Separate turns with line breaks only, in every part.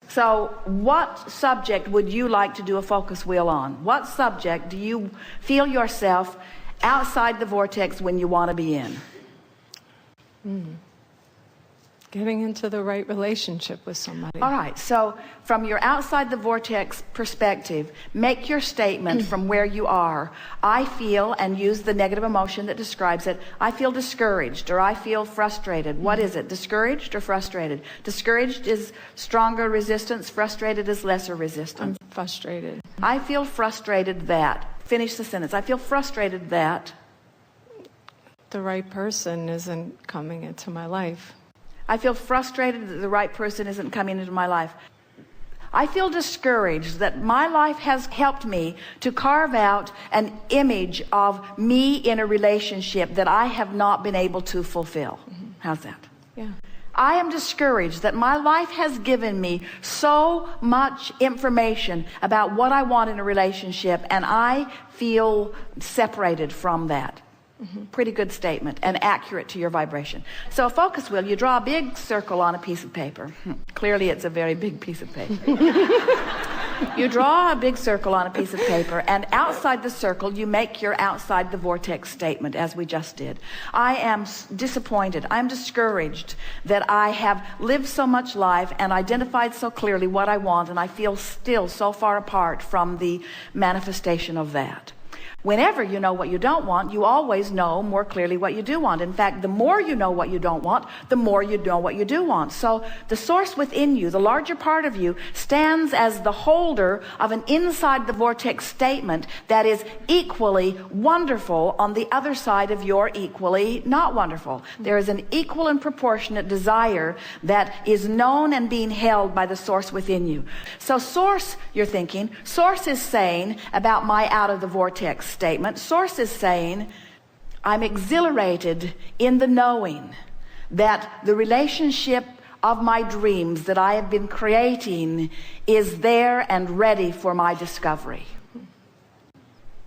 So what subject would you like to do a focus wheel on? What subject do you feel yourself outside the vortex when you want to be in?
Getting into the right relationship with somebody.
All right, so from your outside the vortex perspective, make your statement from where you are. I feel, and use the negative emotion that describes it, I feel discouraged, or I feel frustrated. What is it, discouraged or frustrated? Discouraged is stronger resistance, frustrated is lesser resistance.
I'm frustrated.
I feel frustrated that, finish the sentence, I feel frustrated that.
The right person isn't coming into my life.
I feel frustrated that the right person isn't coming into my life. I feel discouraged that my life has helped me to carve out an image of me in a relationship that I have not been able to fulfill. How's that?
Yeah.
I am discouraged that my life has given me so much information about what I want in a relationship, and I feel separated from that. Pretty good statement and accurate to your vibration. So a focus wheel, you draw a big circle on a piece of paper. Clearly it's a very big piece of paper. You draw a big circle on a piece of paper, and outside the circle you make your outside the vortex statement, as we just did. I am disappointed, I'm discouraged that I have lived so much life and identified so clearly what I want, and I feel still so far apart from the manifestation of that. Whenever you know what you don't want, you always know more clearly what you do want. In fact, the more you know what you don't want, the more you know what you do want. So the source within you, the larger part of you, stands as the holder of an inside the vortex statement that is equally wonderful on the other side of your equally not wonderful. There is an equal and proportionate desire that is known and being held by the source within you. So source, you're thinking, source is saying about my out of the vortex statement, source is saying, I'm exhilarated in the knowing that the relationship of my dreams that I have been creating is there and ready for my discovery.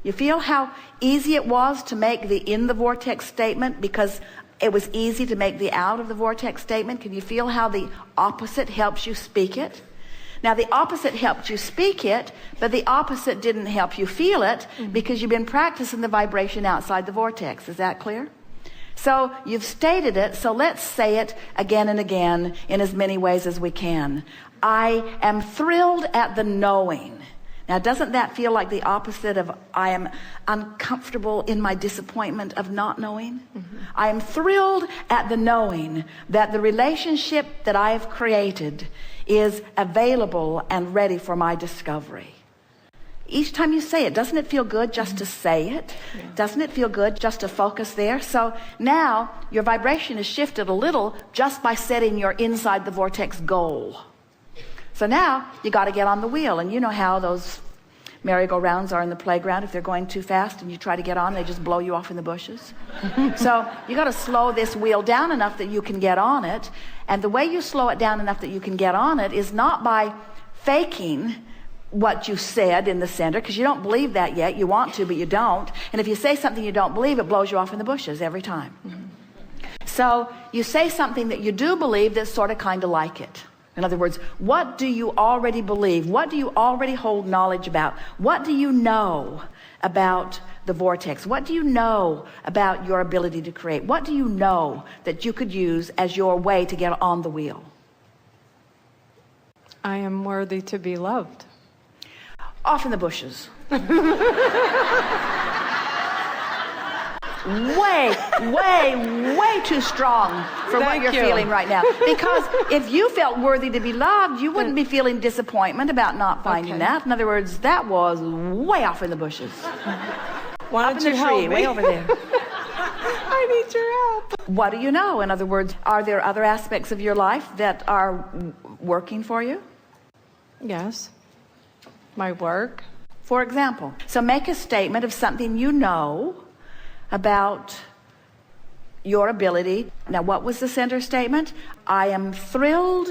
You feel how easy it was to make the in the vortex statement because it was easy to make the out of the vortex statement? Can you feel how the opposite helps you speak it? Now, the opposite helped you speak it, but the opposite didn't help you feel it because you've been practicing the vibration outside the vortex. Is that clear? So you've stated it, so let's say it again and again in as many ways as we can. I am thrilled at the knowing. Now, doesn't that feel like the opposite of I am uncomfortable in my disappointment of not knowing? I am thrilled at the knowing that the relationship that I have created is available and ready for my discovery. Each time you say it, doesn't it feel good just to say it? Yeah. Doesn't it feel good just to focus there? So now your vibration is shifted a little just by setting your inside the vortex goal. So now you got to get on the wheel, and you know how those merry-go-rounds are in the playground. If they're going too fast and you try to get on, they just blow you off in the bushes. So you got to slow this wheel down enough that you can get on it. And the way you slow it down enough that you can get on it is not by faking what you said in the center, because you don't believe that yet. You want to, but you don't. And if you say something you don't believe, it blows you off in the bushes every time. So you say something that you do believe that's sort of kind of like it. In other words, what do you already believe? What do you already hold knowledge about? What do you know about the vortex? What do you know about your ability to create? What do you know that you could use as your way to get on the wheel?
I am worthy to be loved.
Off in the bushes. way too strong for what you're feeling right now. Because if you felt worthy to be loved, you wouldn't be feeling disappointment about not finding that. In other words, that was way off in the bushes.
Why don't you help me?
Way over there.
I need your help.
What do you know? In other words, are there other aspects of your life that are working for you?
Yes. My work.
For example. So make a statement of something you know about your ability. Now, what was the center statement? I am thrilled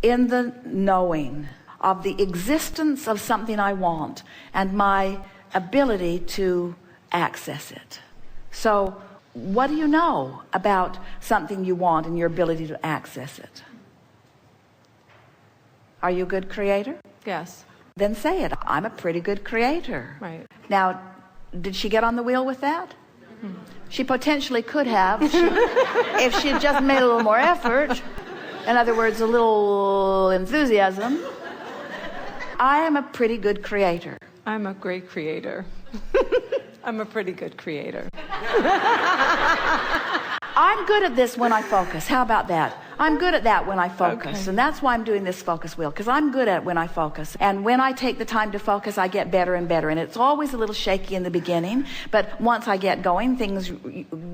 in the knowing of the existence of something I want and my ability to access it. So what do you know about something you want and your ability to access it? Are you a good creator?
Yes.
Then say it. I'm a pretty good creator.
Right.
Now, did she get on the wheel with that? She potentially could have if she had just made a little more effort. In other words, a little enthusiasm. I am a pretty good creator.
I'm a great creator. I'm a pretty good creator.
I'm good at this when I focus. How about that? I'm good at that when I focus. Okay. And that's why I'm doing this focus wheel, because I'm good at it when I focus. And when I take the time to focus, I get better and better. And it's always a little shaky in the beginning, but once I get going, things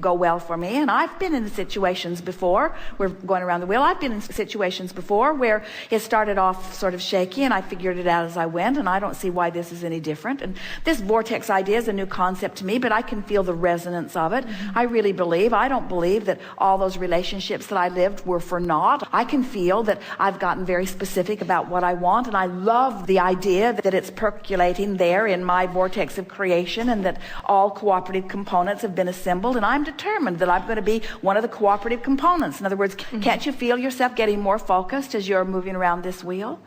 go well for me. And I've been in situations before, we're going around the wheel, I've been in situations before where it started off sort of shaky and I figured it out as I went, and I don't see why this is any different. And this vortex idea is a new concept to me, but I can feel the resonance of it. I really believe, I don't believe that all those relationships that I lived were for naught. I can feel that I've gotten very specific about what I want, and I love the idea that it's percolating there in my vortex of creation, and that all cooperative components have been assembled, and I'm determined that I'm going to be one of the cooperative components. In other words, can't you feel yourself getting more focused as you're moving around this wheel?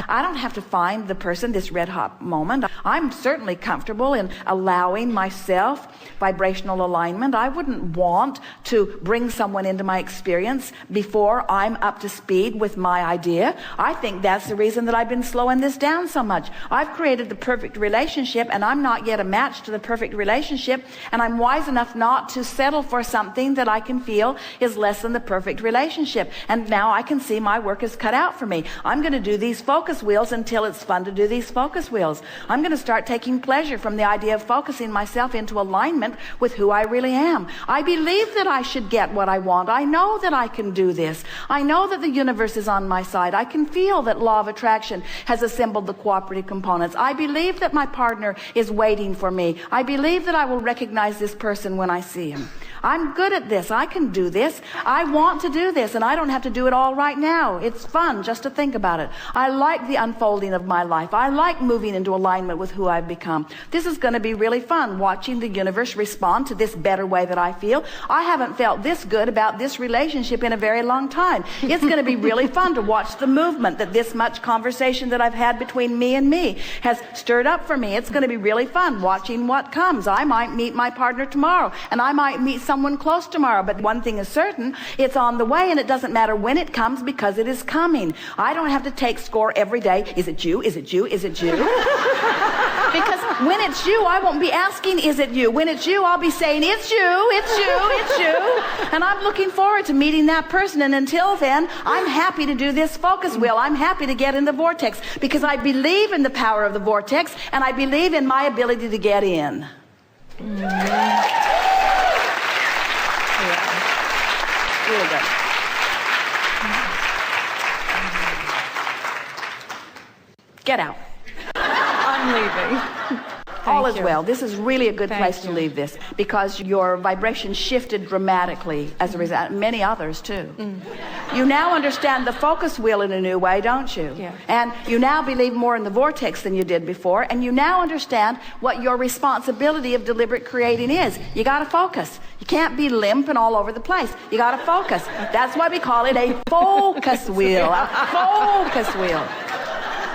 I don't have to find the person, this red hot moment. I'm certainly comfortable in allowing myself vibrational alignment. I wouldn't want to bring someone into my experience before I'm up to speed with my idea. I think that's the reason that I've been slowing this down so much. I've created the perfect relationship, and I'm not yet a match to the perfect relationship, and I'm wise enough not to settle for something that I can feel is less than the perfect relationship. And now I can see my work is cut out for me. I'm going to do these focus wheels until it's fun to do these focus wheels. I'm going to start taking pleasure from the idea of focusing myself into alignment with who I really am. I believe that I should get what I want. I know that I can do this. I know that the universe is on my side. I can feel that law of attraction has assembled the cooperative components. I believe that my partner is waiting for me. I believe that I will recognize this person when I see him. I'm good at this. I can do this. I want to do this, and I don't have to do it all right now. It's fun just to think about it. I like the unfolding of my life. I like moving into alignment with who I've become. This is going to be really fun, watching the universe respond to this better way that I feel. I haven't felt this good about this relationship in a very long time. It's going to be really fun to watch the movement that this much conversation that I've had between me and me has stirred up for me. It's going to be really fun watching what comes. I might meet my partner tomorrow, and I might meet someone close tomorrow, but one thing is certain, it's on the way, and it doesn't matter when it comes because it is coming. I don't have to take score every day. Is it you? Is it you? Is it you? Because when it's you, I won't be asking, is it you? When it's you, I'll be saying, it's you, it's you, it's you. And I'm looking forward to meeting that person. And until then, I'm happy to do this focus wheel. I'm happy to get in the vortex because I believe in the power of the vortex, and I believe in my ability to get in. Really good. Get out.
I'm leaving.
All is well. This is really a good place to leave this, because your vibration shifted dramatically as a result. Many others too. You now understand the focus wheel in a new way, don't you?
Yeah.
And you now believe more in the vortex than you did before, and you now understand what your responsibility of deliberate creating is. You got to focus. You can't be limp and all over the place. You got to focus. That's why we call it a focus wheel. A focus wheel.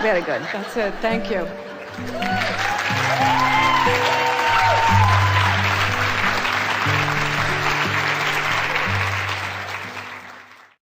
Very good.
That's it. Thank you.